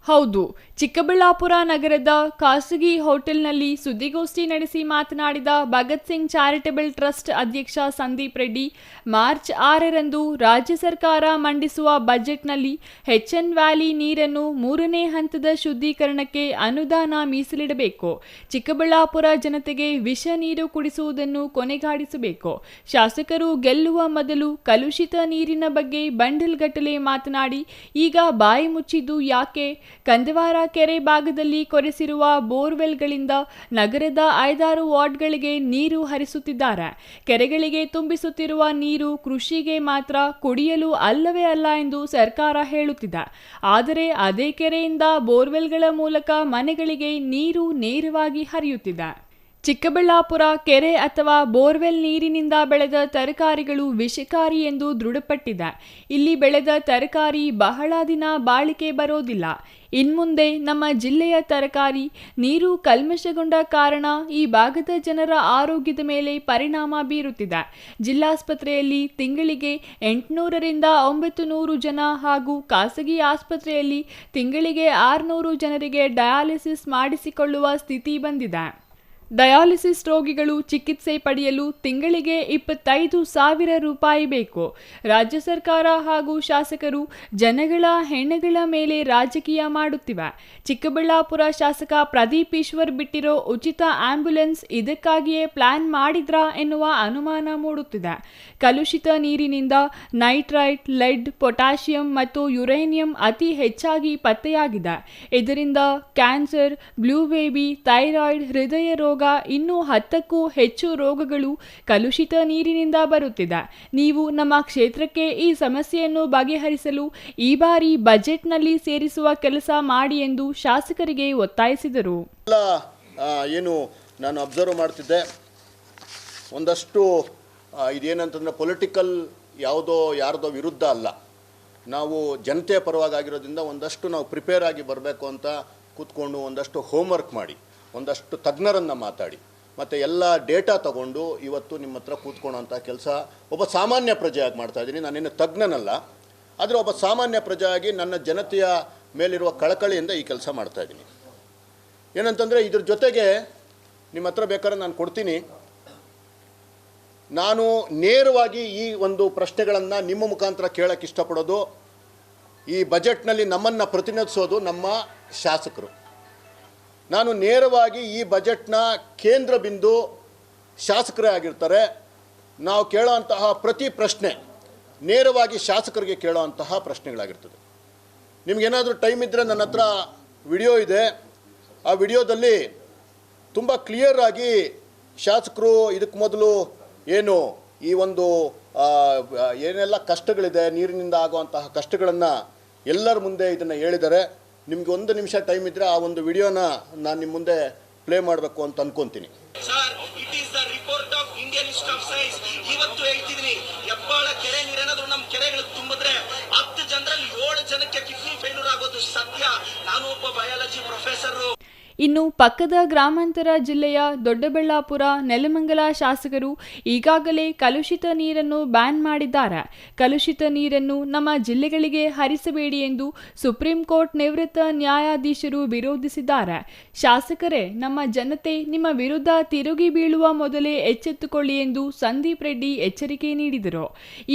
ಹೌದು, ಚಿಕ್ಕಬಳ್ಳಾಪುರ ನಗರದ ಖಾಸಗಿ ಹೋಟೆಲ್ನಲ್ಲಿ ಸುದ್ದಿಗೋಷ್ಠಿ ನಡೆಸಿ ಮಾತನಾಡಿದ ಭಗತ್ ಸಿಂಗ್ ಚಾರಿಟಬಲ್ ಟ್ರಸ್ಟ್ ಅಧ್ಯಕ್ಷ ಸಂದೀಪ್ ರೆಡ್ಡಿ, ಮಾರ್ಚ್ 6ರಂದು ರಾಜ್ಯ ಸರ್ಕಾರ ಮಂಡಿಸುವ ಬಜೆಟ್ನಲ್ಲಿ ಎಚ್ಎನ್ ವ್ಯಾಲಿ ನೀರನ್ನು 3ನೇ ಹಂತದ ಶುದ್ಧೀಕರಣಕ್ಕೆ ಅನುದಾನ ಮೀಸಲಿಡಬೇಕು. ಚಿಕ್ಕಬಳ್ಳಾಪುರ ಜನತೆಗೆ ವಿಷ ನೀರು ಕುಡಿಸುವುದನ್ನು ಕೊನೆಗಾಣಿಸಬೇಕು. ಶಾಸಕರು ಗೆಲ್ಲುವ ಮೊದಲು ಕಲುಷಿತ ನೀರಿನ ಬಗ್ಗೆ ಬಂಡಲ್ ಗಟ್ಟಲೆ ಮಾತನಾಡಿ, ಈಗ ಬಾಯಿ ಮುಚ್ಚಿದ್ದು ಯಾಕೆ? ಕಂದವಾರ ಕೆರೆ ಭಾಗದಲ್ಲಿ ಕೊರೆಸಿರುವ ಬೋರ್ವೆಲ್ಗಳಿಂದ ನಗರದ 5-6 ವಾರ್ಡ್ಗಳಿಗೆ ನೀರು ಹರಿಸುತ್ತಿದ್ದಾರೆ. ಕೆರೆಗಳಿಗೆ ತುಂಬಿಸುತ್ತಿರುವ ನೀರು ಕೃಷಿಗೆ ಮಾತ್ರ, ಕುಡಿಯಲು ಅಲ್ಲವೇ ಅಲ್ಲ ಎಂದು ಸರ್ಕಾರ ಹೇಳುತ್ತಿದೆ. ಆದರೆ ಅದೇ ಕೆರೆಯಿಂದ ಬೋರ್ವೆಲ್ಗಳ ಮೂಲಕ ಮನೆಗಳಿಗೆ ನೀರು ನೇರವಾಗಿ ಹರಿಯುತ್ತಿದೆ. ಚಿಕ್ಕಬಳ್ಳಾಪುರ ಕೆರೆ ಅಥವಾ ಬೋರ್ವೆಲ್ ನೀರಿನಿಂದ ಬೆಳೆದ ತರಕಾರಿಗಳು ವಿಷಕಾರಿ ಎಂದು ದೃಢಪಟ್ಟಿದೆ. ಇಲ್ಲಿ ಬೆಳೆದ ತರಕಾರಿ ಬಹಳ ದಿನ ಬಾಳಿಕೆ ಬರೋದಿಲ್ಲ. ಇನ್ಮುಂದೆ ನಮ್ಮ ಜಿಲ್ಲೆಯ ತರಕಾರಿ ನೀರು ಕಲ್ಮಶಗೊಂಡ ಕಾರಣ ಈ ಭಾಗದ ಜನರ ಆರೋಗ್ಯದ ಮೇಲೆ ಪರಿಣಾಮ ಬೀರುತ್ತಿದೆ. ಜಿಲ್ಲಾಸ್ಪತ್ರೆಯಲ್ಲಿ ತಿಂಗಳಿಗೆ 800ರಿಂದ 900 ಜನ ಹಾಗೂ ಖಾಸಗಿ ಆಸ್ಪತ್ರೆಯಲ್ಲಿ ತಿಂಗಳಿಗೆ 600 ಜನರಿಗೆ ಡಯಾಲಿಸಿಸ್ ಮಾಡಿಸಿಕೊಳ್ಳುವ ಸ್ಥಿತಿ ಬಂದಿದೆ. ಡಯಾಲಿಸಿಸ್ ರೋಗಿಗಳು ಚಿಕಿತ್ಸೆ ಪಡೆಯಲು ತಿಂಗಳಿಗೆ 25,000 ರೂಪಾಯಿ ಬೇಕು. ರಾಜ್ಯ ಸರ್ಕಾರ ಹಾಗೂ ಶಾಸಕರು ಜನಗಳ ಹೆಣಗಳ ಮೇಲೆ ರಾಜಕೀಯ ಮಾಡುತ್ತಿವೆ. ಚಿಕ್ಕಬಳ್ಳಾಪುರ ಶಾಸಕ ಪ್ರದೀಪ್ ಈಶ್ವರ್ ಬಿಟ್ಟಿರೋ ಉಚಿತ ಆಂಬ್ಯುಲೆನ್ಸ್ ಇದಕ್ಕಾಗಿಯೇ ಪ್ಲಾನ್ ಮಾಡಿದ್ರಾ ಎನ್ನುವ ಅನುಮಾನ ಮೂಡುತ್ತಿದೆ. ಕಲುಷಿತ ನೀರಿನಿಂದ ನೈಟ್ರೈಟ್, ಲೆಡ್, ಪೊಟ್ಯಾಷಿಯಂ ಮತ್ತು ಯುರೇನಿಯಂ ಅತಿ ಹೆಚ್ಚಾಗಿ ಪತ್ತೆಯಾಗಿದೆ. ಇದರಿಂದ ಕ್ಯಾನ್ಸರ್, ಬ್ಲೂ ಬೇಬಿ, ಥೈರಾಯ್ಡ್, ಹೃದಯ ರೋಗ, ಇನ್ನೂ 10ಕ್ಕೂ ಹೆಚ್ಚು ರೋಗಗಳು ಕಲುಷಿತ ನೀರಿನಿಂದ ಬರುತ್ತಿದೆ. ನೀವು ನಮ್ಮ ಕ್ಷೇತ್ರಕ್ಕೆ ಈ ಸಮಸ್ಯೆಯನ್ನು ಬಗೆಹರಿಸಲು ಈ ಬಾರಿ ಬಜೆಟ್ನಲ್ಲಿ ಸೇರಿಸುವ ಕೆಲಸ ಮಾಡಿ ಎಂದು ಶಾಸಕರಿಗೆ ಒತ್ತಾಯಿಸಿದರು. ಏನು ನಾನು ಅಬ್ಸರ್ವ್ ಮಾಡ್ತಿದ್ದೆ, ಒಂದಷ್ಟು ಇದೇನಂತಂದರೆ ಪೊಲಿಟಿಕಲ್ ಯಾವುದೋ ಯಾರ್ದೋ ವಿರುದ್ಧ ಅಲ್ಲ, ನಾವು ಜನತೆಯ ಪರವಾಗಿರೋದ್ರಿಂದ ಒಂದಷ್ಟು ನಾವು ಪ್ರಿಪೇರ್ ಆಗಿ ಬರಬೇಕು ಅಂತ ಕೂತ್ಕೊಂಡು ಒಂದಷ್ಟು ಹೋಮ್ವರ್ಕ್ ಮಾಡಿ, ಒಂದಷ್ಟು ತಜ್ಞರನ್ನು ಮಾತಾಡಿ, ಮತ್ತು ಎಲ್ಲ ಡೇಟಾ ತಗೊಂಡು ಇವತ್ತು ನಿಮ್ಮ ಹತ್ರ ಕೂತ್ಕೊಳ್ಳೋಂಥ ಕೆಲಸ ಒಬ್ಬ ಸಾಮಾನ್ಯ ಪ್ರಜೆಯಾಗಿ ಮಾಡ್ತಾಯಿದ್ದೀನಿ. ನಾನೇನು ತಜ್ಞನಲ್ಲ, ಆದರೆ ಒಬ್ಬ ಸಾಮಾನ್ಯ ಪ್ರಜೆಯಾಗಿ ನನ್ನ ಜನತೆಯ ಮೇಲಿರುವ ಕಳಕಳಿಯಿಂದ ಈ ಕೆಲಸ ಮಾಡ್ತಾಯಿದ್ದೀನಿ. ಏನಂತಂದರೆ ಇದ್ರ ಜೊತೆಗೆ ನಿಮ್ಮ ಹತ್ರ ಬೇಕಾದ್ರೆ ನಾನು ಕೊಡ್ತೀನಿ. ನಾನು ನೇರವಾಗಿ ಈ ಒಂದು ಪ್ರಶ್ನೆಗಳನ್ನು ನಿಮ್ಮ ಮುಖಾಂತರ ಕೇಳೋಕ್ಕೆ ಇಷ್ಟಪಡೋದು, ಈ ಬಜೆಟ್ನಲ್ಲಿ ನಮ್ಮನ್ನು ಪ್ರತಿನಿಧಿಸೋದು ನಮ್ಮ ಶಾಸಕರು. ನಾನು ನೇರವಾಗಿ ಈ ಬಜೆಟ್ನ ಕೇಂದ್ರ ಬಿಂದು ಶಾಸಕರೇ ಆಗಿರ್ತಾರೆ. ನಾವು ಕೇಳೋಂತಹ ಪ್ರತಿ ಪ್ರಶ್ನೆ ನೇರವಾಗಿ ಶಾಸಕರಿಗೆ ಕೇಳೋವಂತಹ ಪ್ರಶ್ನೆಗಳಾಗಿರ್ತದೆ. ನಿಮಗೇನಾದರೂ ಟೈಮ್ ಇದ್ದರೆ ನನ್ನ ಹತ್ರ ವಿಡಿಯೋ ಇದೆ. ಆ ವಿಡಿಯೋದಲ್ಲಿ ತುಂಬ ಕ್ಲಿಯರಾಗಿ ಶಾಸಕರು ಇದಕ್ಕೆ ಮೊದಲು ಏನು ಈ ಒಂದು ಏನೆಲ್ಲ ಕಷ್ಟಗಳಿದೆ, ನೀರಿನಿಂದ ಆಗುವಂತಹ ಕಷ್ಟಗಳನ್ನು ಎಲ್ಲರ ಮುಂದೆ ಇದನ್ನು ಹೇಳಿದ್ದಾರೆ. ನಿಮ್ಗೆ 1 ನಿಮಿಷ ಟೈಮ್ ಇದ್ದರೆ ಆ ಒಂದು ವಿಡಿಯೋನ ನಾನು ನಿಮ್ಮ ಮುಂದೆ ಪ್ಲೇ ಮಾಡಬೇಕು ಅಂತ ಅನ್ಕೊಂತೀನಿ. Sir, it is the report of Indian Institute of Science. ಇವತ್ತು ಹೇಳ್ತಿದ್ದೀನಿ, ಹೆಬ್ಬಾಳ ಕೆರೆ ನೀರೇನಾದ್ರೂ ನಮ್ಮ ಕೆರೆಗಳಿಗೆ ತುಂಬಿದ್ರೆ 10 ಜನರಲ್ಲಿ 7 ಜನಕ್ಕೆ ಕಿಡ್ನಿ ಫೇಲ್ಯೂರ್ ಆಗೋದು ಸತ್ಯ. ನಾನು ಒಬ್ಬ ಬಯಾಲಜಿ ಪ್ರೊಫೆಸರ್. ಇನ್ನು ಪಕ್ಕದ ಗ್ರಾಮಾಂತರ ಜಿಲ್ಲೆಯ ದೊಡ್ಡಬಳ್ಳಾಪುರ, ನೆಲಮಂಗಲ ಶಾಸಕರು ಈಗಾಗಲೇ ಕಲುಷಿತ ನೀರನ್ನು ಬ್ಯಾನ್ ಮಾಡಿದ್ದಾರೆ. ಕಲುಷಿತ ನೀರನ್ನು ನಮ್ಮ ಜಿಲ್ಲೆಗಳಿಗೆ ಹರಿಸಬೇಡಿ ಎಂದು ಸುಪ್ರೀಂ ಕೋರ್ಟ್ ನಿವೃತ್ತ ನ್ಯಾಯಾಧೀಶರು ವಿರೋಧಿಸಿದ್ದಾರೆ. ಶಾಸಕರೇ, ನಮ್ಮ ಜನತೆ ನಿಮ್ಮ ವಿರುದ್ಧ ತಿರುಗಿ ಬೀಳುವ ಮೊದಲೇ ಎಚ್ಚೆತ್ತುಕೊಳ್ಳಿ ಎಂದು ಸಂದೀಪ್ ರೆಡ್ಡಿ ಎಚ್ಚರಿಕೆ ನೀಡಿದರು.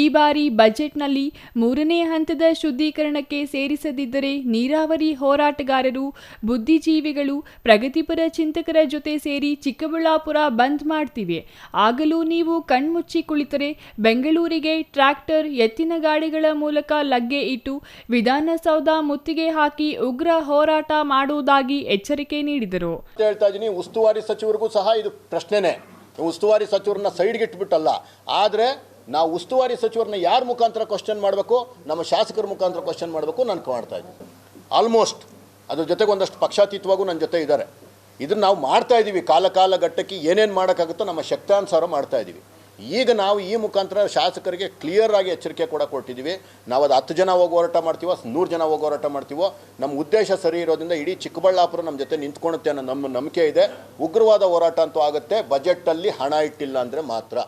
ಈ ಬಾರಿ ಬಜೆಟ್ನಲ್ಲಿ 3ನೇ ಹಂತದ ಶುದ್ಧೀಕರಣಕ್ಕೆ ಸೇರಿಸದಿದ್ದರೆ ನೀರಾವರಿ ಹೋರಾಟಗಾರರು, ಬುದ್ಧಿಜೀವಿಗಳು, ಪ್ರಗತಿಪರ ಚಿಂತಕರ ಜೊತೆ ಸೇರಿ ಚಿಕ್ಕಬಳ್ಳಾಪುರ ಬಂದ್ ಮಾಡ್ತೀವಿ. ಆಗಲೂ ನೀವು ಕಣ್ಮುಚ್ಚಿ ಕುಳಿತರೆ ಬೆಂಗಳೂರಿಗೆ ಟ್ರ್ಯಾಕ್ಟರ್, ಎತ್ತಿನ ಗಾಡಿಗಳ ಮೂಲಕ ಲಗ್ಗೆ ಇಟ್ಟು ವಿಧಾನಸೌಧ ಮುತ್ತಿಗೆ ಹಾಕಿ ಉಗ್ರ ಹೋರಾಟ ಮಾಡುವುದಾಗಿ ಎಚ್ಚರಿಕೆ ನೀಡಿದರು. ಹೇಳ್ತಾ ಇದ್ದೀನಿ, ಉಸ್ತುವಾರಿ ಸಚಿವರಿಗೂ ಸಹ ಇದು ಪ್ರಶ್ನೆನೇ. ಉಸ್ತುವಾರಿ ಸಚಿವರನ್ನ ಸೈಡ್ಗೆ ಇಟ್ಬಿಟ್ಟಲ್ಲ, ಆದರೆ ನಾವು ಉಸ್ತುವಾರಿ ಸಚಿವರನ್ನ ಯಾರ ಮುಖಾಂತರ ಕ್ವಶನ್ ಮಾಡಬೇಕು? ನಮ್ಮ ಶಾಸಕರ ಮುಖಾಂತರ ಕ್ವಶನ್ ಮಾಡಬೇಕು ನಾನು ಮಾಡ್ತಾ ಇದ್ದೀನಿ. ಆಲ್ಮೋಸ್ಟ್ ಅದ್ರ ಜೊತೆಗೆ ಒಂದಷ್ಟು ಪಕ್ಷಾತೀತವಾಗೂ ನನ್ನ ಜೊತೆ ಇದ್ದಾರೆ. ಇದನ್ನು ನಾವು ಮಾಡ್ತಾ ಇದ್ದೀವಿ. ಕಾಲ ಘಟ್ಟಕ್ಕೆ ಏನೇನು ಮಾಡೋಕ್ಕಾಗುತ್ತೋ ನಮ್ಮ ಶಕ್ತಾನುಸಾರ ಮಾಡ್ತಾ ಇದ್ದೀವಿ. ಈಗ ನಾವು ಈ ಮುಖಾಂತರ ಶಾಸಕರಿಗೆ ಕ್ಲಿಯರ್ ಆಗಿ ಎಚ್ಚರಿಕೆ ಕೂಡ ಕೊಟ್ಟಿದ್ದೀವಿ. ನಾವು ಅದು 10 ಜನ ಹೋಗಿ ಹೋರಾಟ ಮಾಡ್ತೀವೋ, 100 ಜನ ಹೋಗಿ ಹೋರಾಟ ಮಾಡ್ತೀವೋ, ನಮ್ಮ ಉದ್ದೇಶ ಸರಿ ಇರೋದ್ರಿಂದ ಇಡೀ ಚಿಕ್ಕಬಳ್ಳಾಪುರ ನಮ್ಮ ಜೊತೆ ನಿಂತ್ಕೊಳ್ಳುತ್ತೆ ಅನ್ನೋ ನಮ್ಮ ನಂಬಿಕೆ ಇದೆ. ಉಗ್ರವಾದ ಹೋರಾಟ ಅಂತೂ ಆಗುತ್ತೆ, ಬಜೆಟಲ್ಲಿ ಹಣ ಇಟ್ಟಿಲ್ಲ ಅಂದರೆ ಮಾತ್ರ.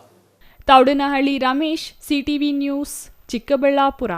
Thoudanahalli Ramesh, CTV news, Chikkaballapur.